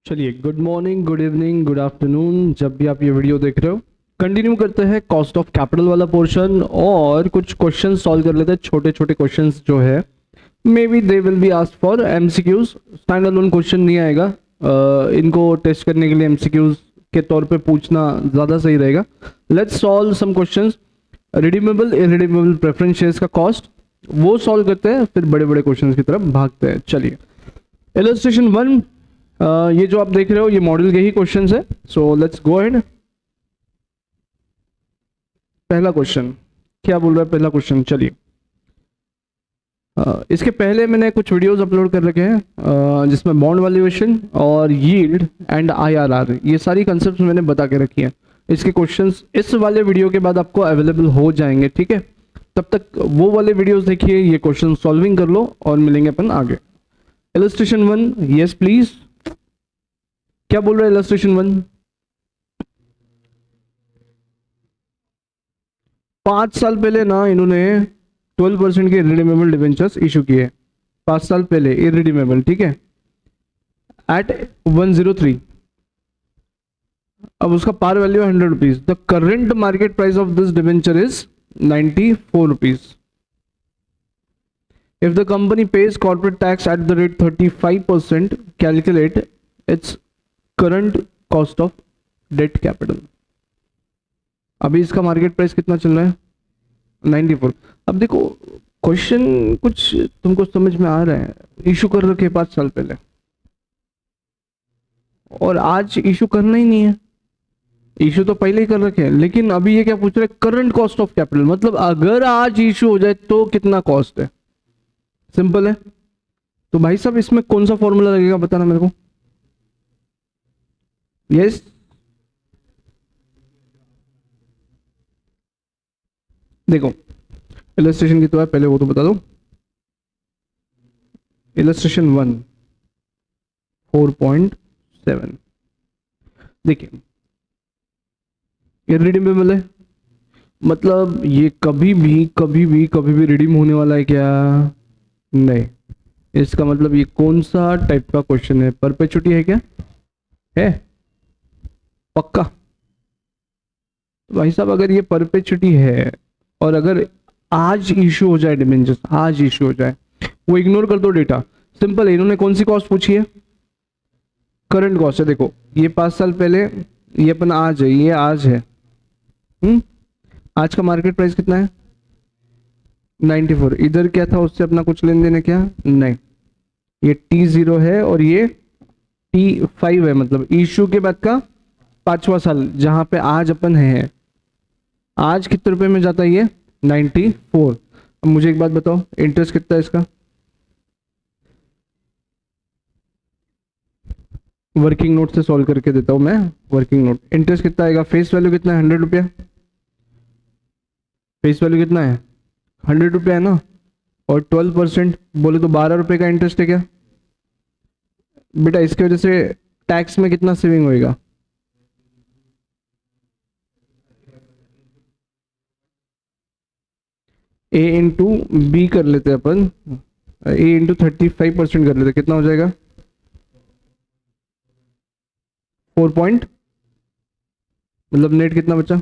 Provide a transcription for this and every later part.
चलिए, good morning, good evening, good afternoon, जब भी आप ये वीडियो देख रहे हो। कंटिन्यू करते हैं कॉस्ट ऑफ कैपिटल वाला पोर्शन और कुछ क्वेश्चन सॉल्व कर लेते हैं। छोटे छोटे क्वेश्चंस जो है may be they will be asked for MCQs. Stand alone question नहीं आएगा। इनको टेस्ट करने के लिए एमसीक्यूज के तौर पे पूछना ज़्यादा सही रहेगा। Let's solve some questions. Redeemable irredeemable preference shares का कॉस्ट वो सॉल्व करते हैं, फिर बड़े बड़े क्वेश्चन की तरफ भागते हैं। चलिए, इलस्ट्रेशन 1। ये जो आप देख रहे हो ये मॉडल के ही क्वेश्चंस है। So let's go ahead. पहला क्वेश्चन क्या बोल रहा है? पहला क्वेश्चन, चलिए। इसके पहले मैंने कुछ वीडियोस अपलोड कर रखे हैं जिसमें बॉन्ड वैल्यूएशन और यील्ड एंड आईआरआर ये सारी कंसेप्ट मैंने बता के रखी हैं। इसके क्वेश्चंस इस वाले वीडियो के बाद आपको अवेलेबल हो जाएंगे, ठीक है? तब तक वो वाले वीडियोस देखिए, ये क्वेश्चन सॉल्विंग कर लो और मिलेंगे अपन आगे। Illustration 1, yes please. क्या बोल रहा है इलस्ट्रेशन 1? 5 साल पहले ना इन्होंने 12% के इरिडीमेबल डिवेंचर्स इशू किए। 5 साल पहले इरिडीमेबल, ठीक है, एट 103। अब उसका पार वैल्यू है 100 rupees. The current market price of this debenture is 94 rupees. If the company page corporate tax at the rate 35%, calculate its current cost of debt capital. अभी इसका मार्केट प्राइस कितना चल रहा है? 94। अब देखो, क्वेश्चन कुछ तुमको समझ में आ रहा है। इशू कर रखे 5 साल पहले और आज इशू करना ही नहीं है। इशू तो पहले ही कर रखे हैं, लेकिन अभी ये क्या पूछ रहे हैं? करंट कॉस्ट ऑफ कैपिटल, मतलब अगर आज इशू हो जाए तो कितना कॉस्ट है। सिंपल है। तो भाई साहब इसमें कौन सा फॉर्मूला लगेगा बताना मेरे को। यस, देखो इलस्ट्रेशन की तो है, पहले वो तो बता दो। इलस्ट्रेशन 1 4.7। देखिए, इरिडीमेबल है, मतलब ये कभी भी रिडीम होने वाला है क्या? नहीं। इसका मतलब ये कौन सा टाइप का क्वेश्चन है? परपेचुटी है क्या? है पक्का? तो भाई साहब अगर ये परपेचुटी है और अगर आज इशू हो जाए डिबेंचर्स, आज इशू हो जाए, वो इग्नोर कर दो डेटा। सिंपल है। इन्होंने कौन सी कॉस्ट पूछी है? करंट कॉस्ट है। देखो ये 5 साल पहले, ये अपन आज है, ये आज है। आज का मार्केट प्राइस कितना है? 94। इधर क्या था? उससे अपना कुछ लेन देन है क्या? नहीं। ये T0 है और ये T5 है, मतलब इशू के बाद का 5वां साल, जहां पे आज अपन है। आज कितने रुपए में जाता है ये? 94। अब मुझे एक बात बताओ, इंटरेस्ट कितना है इसका? वर्किंग नोट से सॉल्व करके देता हूं मैं। वर्किंग नोट इंटरेस्ट कितना आएगा? फेस वैल्यू कितना है? 100 रुपया। फेस वैल्यू कितना है? 100 रुपया है ना। और 12% बोले तो 12 रुपए का इंटरेस्ट है क्या बेटा? इसकी वजह से टैक्स में कितना सेविंग होएगा? ए इंटू बी कर लेते हैं अपन। ए इंटू 35% कर लेते, कितना हो जाएगा? 4 पॉइंट, मतलब नेट कितना बचा?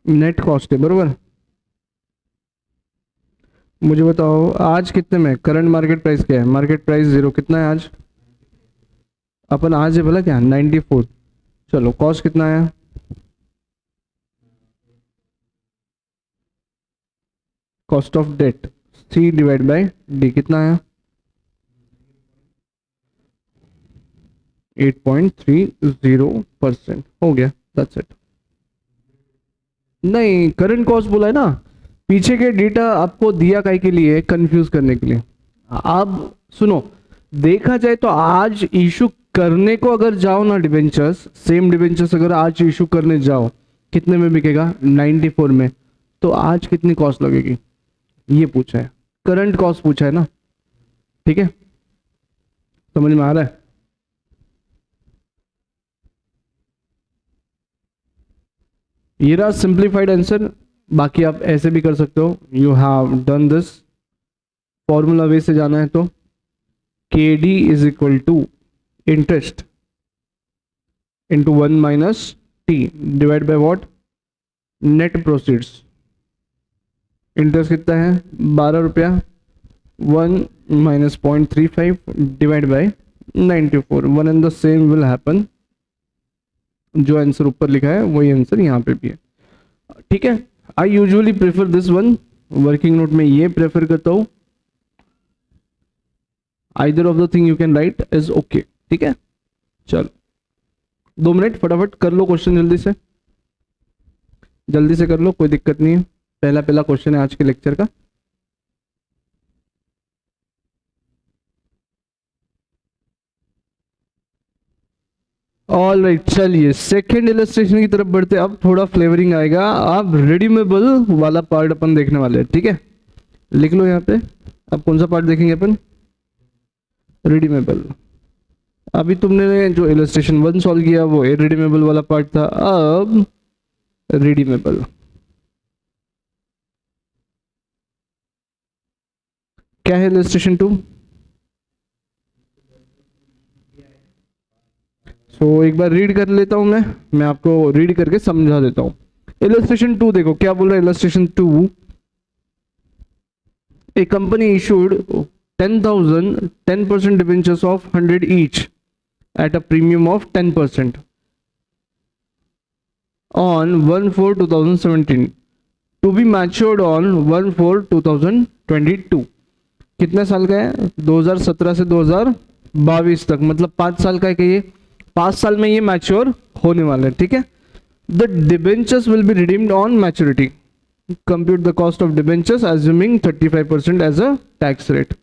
नेट कॉस्ट है, बरोबर। मुझे बताओ आज कितने में? करंट मार्केट प्राइस क्या है? Market price 0। कितना है आज? अपन आज है भला क्या? 94। चलो कॉस्ट कितना आया? Cost of debt C divide by D कितना आया? 8.30% हो गया। That's it. नहीं, करंट कॉस्ट बोला है ना। पीछे के डेटा आपको दिया काहे के लिए? कंफ्यूज करने के लिए। अब सुनो, देखा जाए तो आज इशू करने को अगर जाओ ना डिबेंचर्स, सेम डिबेंचर्स अगर आज इशू करने जाओ, कितने में बिकेगा? 94 में। तो आज कितनी कॉस्ट लगेगी ये पूछा है, करंट कॉस्ट पूछा है ना। ठीक है, समझ में आ रहा है? ये रहा सिंप्लीफाइड आंसर। बाकी आप ऐसे भी कर सकते हो। You have done this formula way से जाना है तो K D is equal to interest into 1 minus T divide by what, net proceeds. Interest कितना है 12 रुपया, 1 minus 0.35 divide by 94। One and the same will happen, जो आंसर ऊपर लिखा है वही आंसर यहाँ पे भी है। ठीक है, I usually prefer this one, working note में ये प्रेफर करता हूँ। Either of the thing you can write is okay. ठीक है, चलो 2 मिनट फटाफट कर लो क्वेश्चन, जल्दी से कर लो, कोई दिक्कत नहीं है। पहला क्वेश्चन है आज के लेक्चर का। ऑल राइट, चलिए सेकेंड इलस्ट्रेशन की तरफ बढ़ते। अब थोड़ा फ्लेवरिंग आएगा। अब रिडीमेबल वाला पार्ट अपन देखने वाले हैं। ठीक है, लिख लो यहाँ पे। अब कौन सा पार्ट देखेंगे अपन, रिडीमेबल। अभी तुमने जो इलस्ट्रेशन 1 सॉल्व किया वो इरिडीमेबल वाला पार्ट था, अब रिडीमेबल। क्या है इलस्ट्रेशन 2? सो एक बार रीड कर लेता हूं मैं आपको रीड करके समझा देता हूं। इलस्ट्रेशन 2 देखो क्या बोल रहा है। Illustration 2, A company issued 10% debentures of 100 each at a premium of 10% on 1/4/2017 to be matured on 1/4/2022। कितने साल का है, 2017 से 2022 तक, मतलब 5 साल का है कि ये 5 साल में ये मैच्योर होने वाला है। ठीक है, the debentures will be redeemed on maturity, compute the cost of debentures assuming 35% as a tax rate.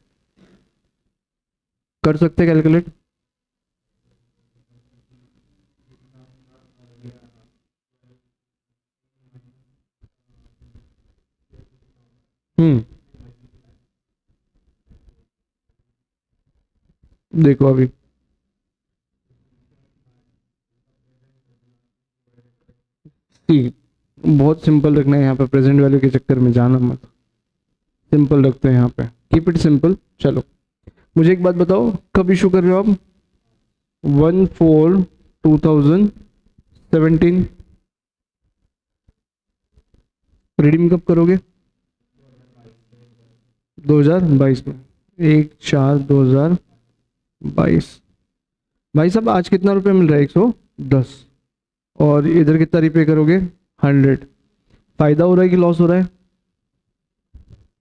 कर सकते कैलकुलेट? देखो अभी सी, बहुत सिंपल रखना है यहाँ पे, प्रेजेंट वैल्यू के चक्कर में जाना मत, सिंपल रखते हैं यहाँ पे, कीप इट सिंपल। चलो मुझे एक बात बताओ, कब इशू कर रहे हो आप? 1/4/2017। रिडीम कब करोगे? 2022 में, 1/4/2022। भाई साहब आज कितना रुपये मिल रहा है? 110। और इधर कितना रिपे करोगे? 100। फायदा हो रहा है कि लॉस हो रहा है?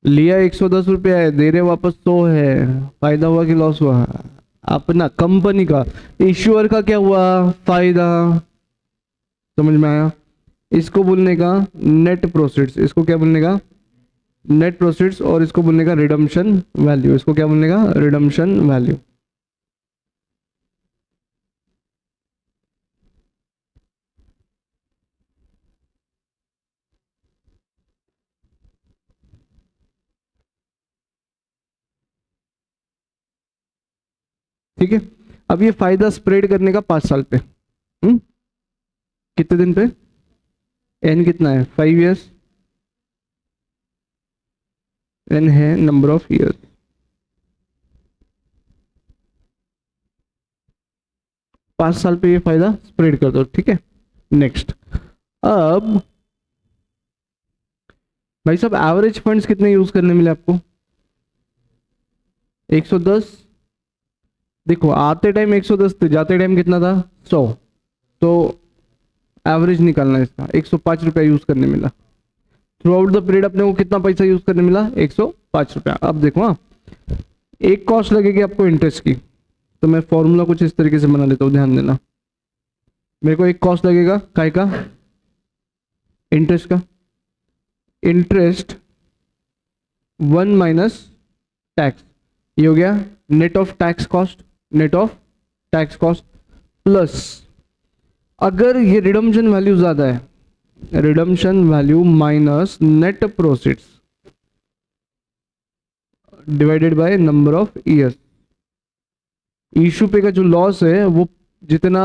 लिया 110 रुपया है, दे रहे वापस 100 है, फायदा हुआ कि लॉस हुआ? अपना कंपनी का, इश्यूअर का क्या हुआ? फायदा। समझ में आया? इसको बोलने का नेट प्रोसीड्स, इसको क्या बोलने का? Net proceeds. और इसको बोलने का रिडम्पशन वैल्यू, इसको क्या बोलने का? Redemption value. ठीक है, अब ये फायदा स्प्रेड करने का 5 साल पे, कितने दिन पे? एन कितना है? 5 ईयर्स। एन है नंबर ऑफ ईयर्स। 5 साल पे ये फायदा स्प्रेड कर दो। ठीक है, नेक्स्ट। अब भाई साहब एवरेज फंड्स कितने यूज करने मिले आपको? 110। देखो आते टाइम 110 थे, जाते टाइम कितना था? 100। तो एवरेज निकालना है इसका, 105 रुपया यूज करने मिला। थ्रू आउट द पीरियड अपने को कितना पैसा यूज करने मिला? 105 रुपया। अब देखो हाँ, एक कॉस्ट लगेगी आपको इंटरेस्ट की, तो मैं फॉर्मूला कुछ इस तरीके से बना लेता हूँ, ध्यान देना। मेरे को एक कॉस्ट लगेगा काय का? इंटरेस्ट का। इंटरेस्ट 1 माइनस टैक्स, ये हो गया net of tax cost, net of tax cost plus, अगर ये रिडम्पशन वैल्यू ज्यादा है, redemption value minus net proceeds divided by number of years. Issue पे का जो लॉस है वो जितना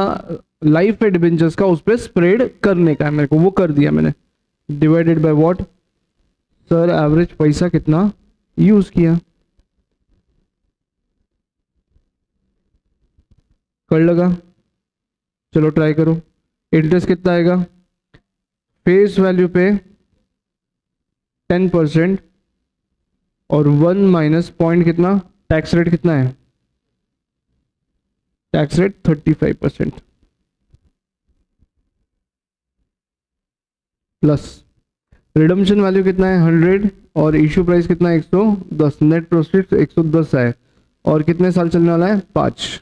लाइफ है डिबेंचर्स का उस पर स्प्रेड करने का है मेरे को, वो कर दिया मैंने। Divided by what? Sir average पैसा कितना यूज किया। कर लगा, चलो ट्राई करो। इंटरेस्ट कितना आएगा, फेस वैल्यू पे 10% और 1 माइनस पॉइंट कितना, टैक्स रेट कितना है, tax rate 35% plus redemption value कितना है 100 और इशू प्राइस कितना है 110, नेट प्रोफिट 110 है और कितने साल चलने वाला है 5,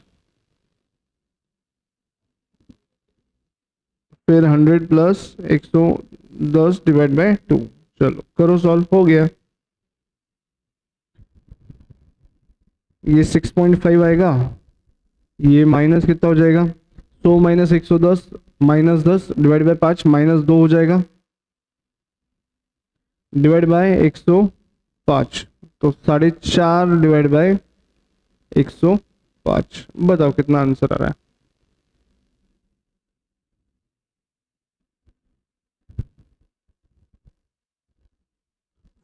फिर 100 प्लस 110 डिवाइड बाय 2, चलो करो सॉल्व, हो गया। ये 6.5 आएगा, ये माइनस कितना हो जाएगा, 100 minus 110 minus 10 divide by 5 minus 2 हो जाएगा डिवाइड बाय 105, तो 4.5 डिवाइड बाय 105, बताओ कितना आंसर आ रहा है।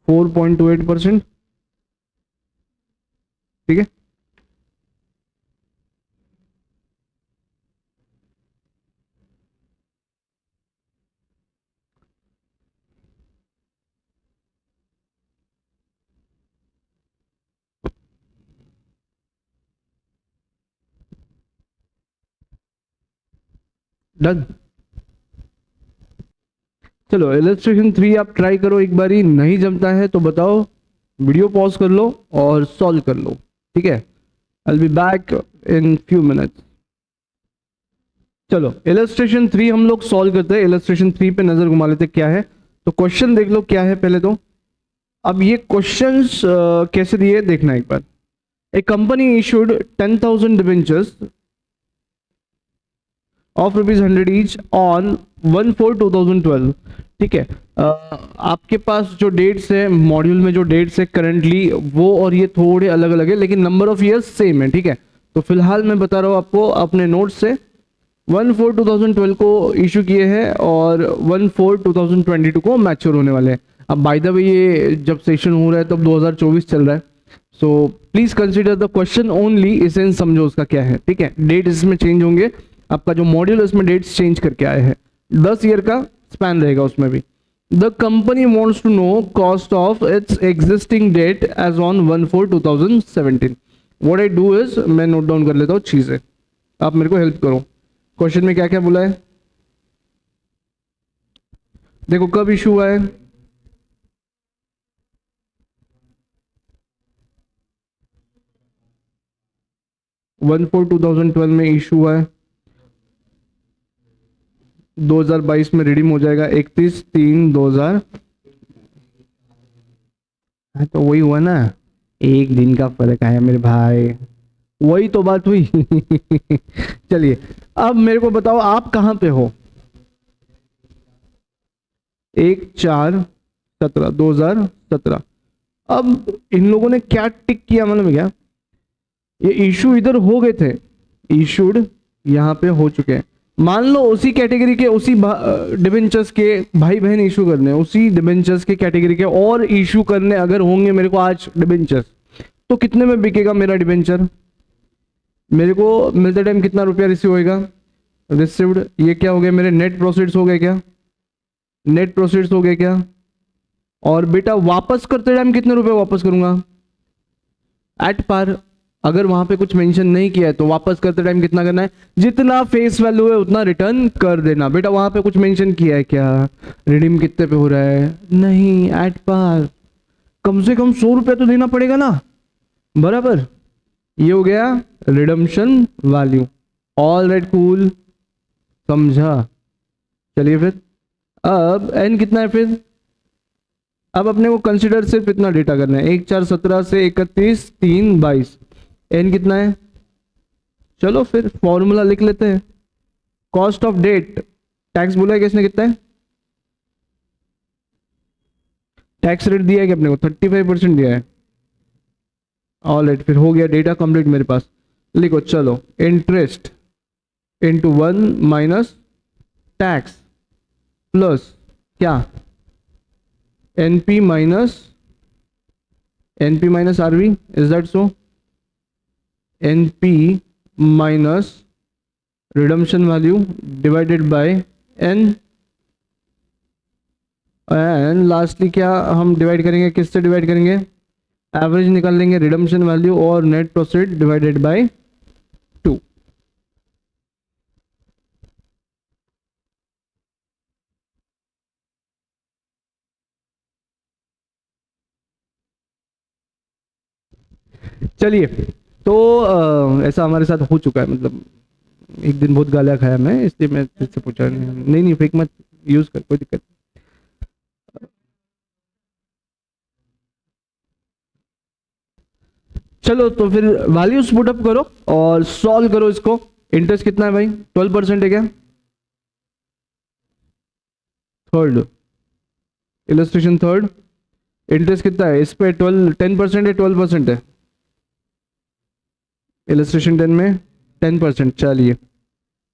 %4.28, ठीक है। डन, चलो इलस्ट्रेशन 3 आप ट्राई करो एक बारी, नहीं जमता है तो बताओ, वीडियो पॉज कर लो और सॉल्व कर लो, ठीक है। I will be back in few minutes. चलो इलस्ट्रेशन 3 हम लोग सॉल्व करते हैं, इलस्ट्रेशन 3 पे नजर घुमा लेते क्या है। तो क्वेश्चन देख लो क्या है पहले तो। अब ये क्वेश्चंस कैसे दिए देखना एक बार। A company issued 10,000 debentures of ₹100 each on 1/4/2012, ठीक है। आपके पास जो डेट्स है मॉड्यूल में, जो डेट्स है करंटली वो और ये थोड़े अलग अलग है लेकिन नंबर ऑफ ईयर्स सेम है, ठीक है। तो फिलहाल मैं बता रहा हूँ आपको अपने नोट से, 1/4/2012 को इशू किए हैं और 1/4/2022 को मैच्योर होने वाले हैं। अब बाय द वे ये जब सेशन हो रहा है तब 2024 चल रहा है, so please consider the question only, इसे समझो उसका क्या है, ठीक है। डेट इसमें चेंज होंगे, आपका जो मॉड्यूल है उसमें डेट्स चेंज करके आए हैं, 10 ईयर का स्पैन रहेगा उसमें भी। The company wants to know cost of its existing debt as on 1/4/2017। What I do is, मैं नोट डाउन कर लेता हूँ चीजें, आप मेरे को हेल्प करो। क्वेश्चन में क्या क्या बोला है देखो, कब इशू हुआ है, वन फोर 2012 में इशू हुआ है, 2022 में रिडीम हो जाएगा 31/3/2000। तो वही हुआ ना, एक दिन का फर्क आया मेरे भाई, वही तो बात हुई। चलिए अब मेरे को बताओ आप कहां पे हो, 1/4/2017। अब इन लोगों ने क्या टिक किया मालूम क्या, ये इशू इधर हो गए थे, इशूड यहाँ पे हो चुके हैं। मान लो उसी कैटेगरी के, उसी डिबेंचर्स के भाई बहन इशू करने, उसी डिबेंचर्स के कैटेगरी के और इशू करने अगर होंगे मेरे को आज डिबेंचर्स, तो कितने में बिकेगा मेरा डिबेंचर, मेरे को मिलते टाइम कितना रुपया रिसीव होएगा, रिसीव्ड, ये क्या हो गया मेरे नेट प्रोसीड्स हो गए क्या, नेट प्रोसीड्स हो गए क्या। और बेटा वापस करते टाइम कितने रुपए वापस करूंगा, एट पार। अगर वहां पे कुछ मेंशन नहीं किया है तो वापस करते टाइम कितना करना है, जितना फेस वैल्यू है उतना रिटर्न कर देना। बेटा वहां पे कुछ मेंशन किया है क्या, रिडीम कितने पे हो रहा है, नहीं, एट पार। कम से कम 100 रुपया तो देना पड़ेगा ना, बराबर। ये हो गया redemption value, all right cool, समझा। चलिए फिर अब एन कितना है, फिर अब अपने को कंसिडर सिर्फ इतना डेटा करना है, 1/4/17 से 31/3/22, एन कितना है। चलो फिर फॉर्मूला लिख लेते हैं, कॉस्ट ऑफ डेट, टैक्स बोला है किसने कितना है, टैक्स रेट दिया है कि अपने को 35% दिया है, ऑल राइट। फिर हो गया डेटा कंप्लीट मेरे पास, लिखो चलो, interest into 1 minus tax plus क्या, NP minus RV, is that so, NP minus redemption value divided by N, and lastly क्या हम डिवाइड करेंगे, किससे डिवाइड करेंगे, एवरेज निकाल लेंगे रिडम्पशन वैल्यू और नेट प्रोफिट डिवाइडेड बाय 2। चलिए, तो ऐसा हमारे साथ हो चुका है, मतलब एक दिन बहुत गालियां खाया मैं, इसलिए मैं तुझसे पूछा नहीं नहीं फेक मत, यूज कर, कोई दिक्कत नहीं। चलो तो फिर वैल्यूज पुट अप करो और सॉल्व करो इसको। इंटरेस्ट कितना है भाई, 12% है क्या, थर्ड इलस्ट्रेशन थर्ड, इंटरेस्ट कितना है इस पे, 10% है, 12% है, इलस्ट्रेशन 10 में 10%। चलिए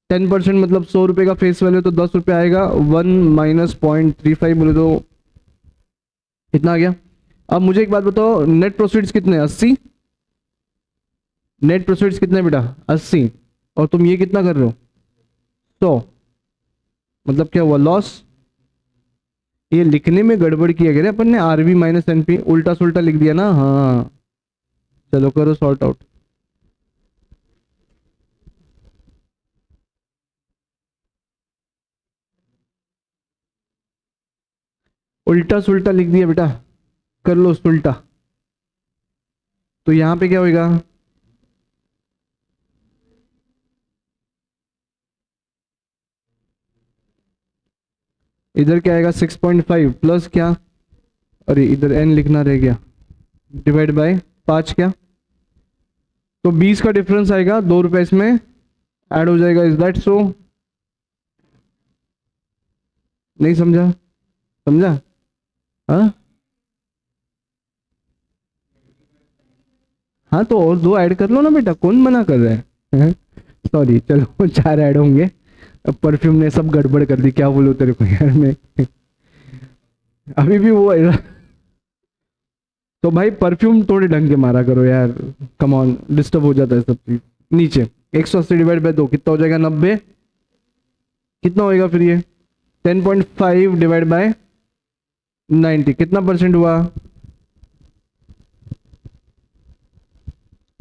10% मतलब 100 रुपये का फेस वैल्यू, तो 10 रुपये आएगा, 1 - 0.35 बोले तो कितना आ गया। अब मुझे एक बात बताओ, नेट प्रोसीड्स कितने, 80, नेट प्रोसीड्स कितने बेटा, 80, और तुम ये कितना कर रहे हो, 100, मतलब क्या हुआ, लॉस। ये लिखने में गड़बड़ किया गया अपन ने, RV - NP उल्टा सुल्टा लिख दिया ना, हाँ। चलो करो सॉर्ट आउट। उल्टा सुल्टा लिख दिया बेटा, कर लो सुल्टा। तो यहां पे क्या होगा, इधर क्या आएगा, 6.5 प्लस क्या, अरे इधर n लिखना रह गया, डिवाइड बाय 5 क्या, तो 20 का डिफरेंस आएगा, 2 रुपए इसमें ऐड हो जाएगा। इज दैट सो, नहीं समझा, समझा, हाँ हाँ, तो और 2 ऐड कर लो ना बेटा, कौन मना कर रहा है, सॉरी चलो 4 ऐड होंगे। अब परफ्यूम ने सब गड़बड़ कर दी, क्या बोलूं तेरे को यार मैं, अभी भी वो है। तो भाई परफ्यूम थोड़े ढंग के मारा करो यार, कम ऑन, डिस्टर्ब हो जाता है सब चीज। नीचे 180 डिवाइड बाय 2 कितना हो जाएगा, 90, कितना होएगा फिर ये, 10.5 डिवाइड बाय 90 कितना परसेंट हुआ,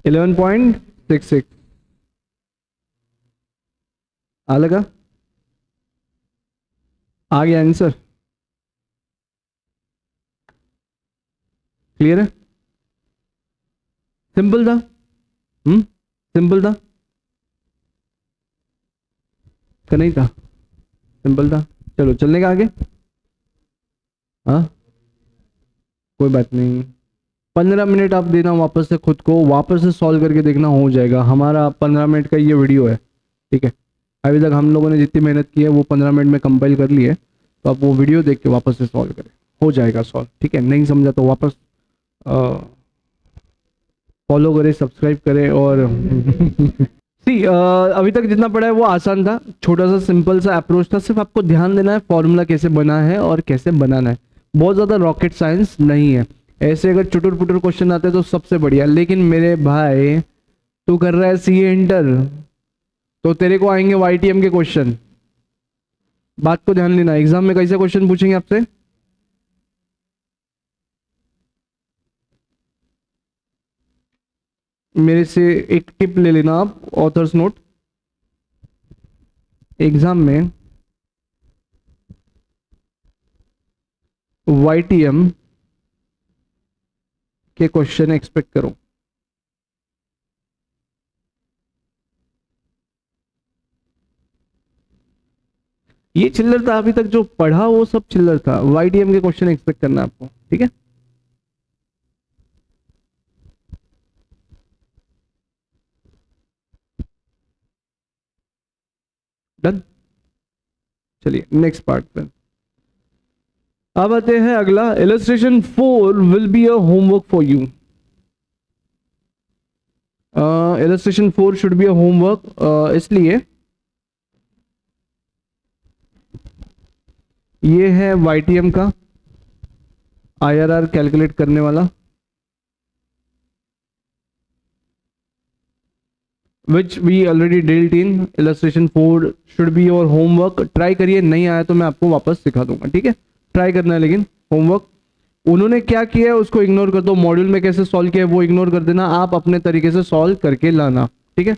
11.66। आ लगा, आ गया आंसर, क्लियर है, सिंपल था, सिंपल था का, नहीं था, सिंपल था। चलो चलने का आगे, हाँ कोई बात नहीं, 15 मिनट आप देना वापस से, खुद को वापस से सॉल्व करके देखना, हो जाएगा। हमारा 15 मिनट का ये वीडियो है, ठीक है, अभी तक हम लोगों ने जितनी मेहनत की है वो 15 मिनट में कंपाइल कर ली है, तो आप वो वीडियो देख के वापस से सॉल्व करें, हो जाएगा सॉल्व, ठीक है। नहीं समझा तो वापस फॉलो करें, सब्सक्राइब करें और सी अभी तक जितना पढ़ा है वो आसान था, छोटा सा सिंपल सा अप्रोच था, सिर्फ आपको ध्यान देना है फॉर्मूला कैसे बना है और कैसे बनाना है, बहुत ज़्यादा रॉकेट साइंस नहीं है। ऐसे अगर चुटुर पुटुर क्वेश्चन आते तो सबसे बढ़िया, लेकिन मेरे भाई तू कर रहा है सीए इंटर, तो तेरे को आएंगे YTM के क्वेश्चन, बात को ध्यान देना, एग्जाम में कैसे क्वेश्चन पूछेंगे आपसे, मेरे से एक टिप ले लेना आप, ऑथर्स नोट, एग्जाम में YTM के क्वेश्चन एक्सपेक्ट करो। ये चिल्लर था, अभी तक जो पढ़ा वो सब चिल्लर था, YTM के क्वेश्चन एक्सपेक्ट करना है आपको, ठीक है। डन, चलिए नेक्स्ट पार्ट पे अब आते हैं। अगला, illustration 4 will be a homework for you, illustration 4 should be a homework, इसलिए ये है YTM का IRR कैलकुलेट करने वाला, which we already dealt in illustration 4 should be your homework. Try करिए, नहीं आया तो मैं आपको वापस सिखा दूंगा, ठीक है। ट्राई करना है लेकिन होमवर्क। उन्होंने क्या किया है उसको इग्नोर कर दो, मॉड्यूल में कैसे सॉल्व किया है वो इग्नोर कर देना, आप अपने तरीके से सॉल्व करके लाना, ठीक है।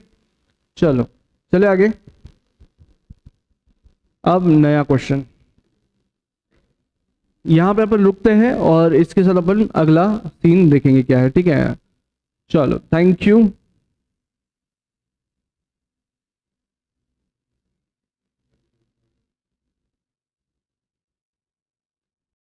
चलो चले आगे। अब नया क्वेश्चन, यहाँ पे अपन रुकते हैं और इसके साथ अपन अगला सीन देखेंगे क्या है, ठीक है। चलो थैंक यू।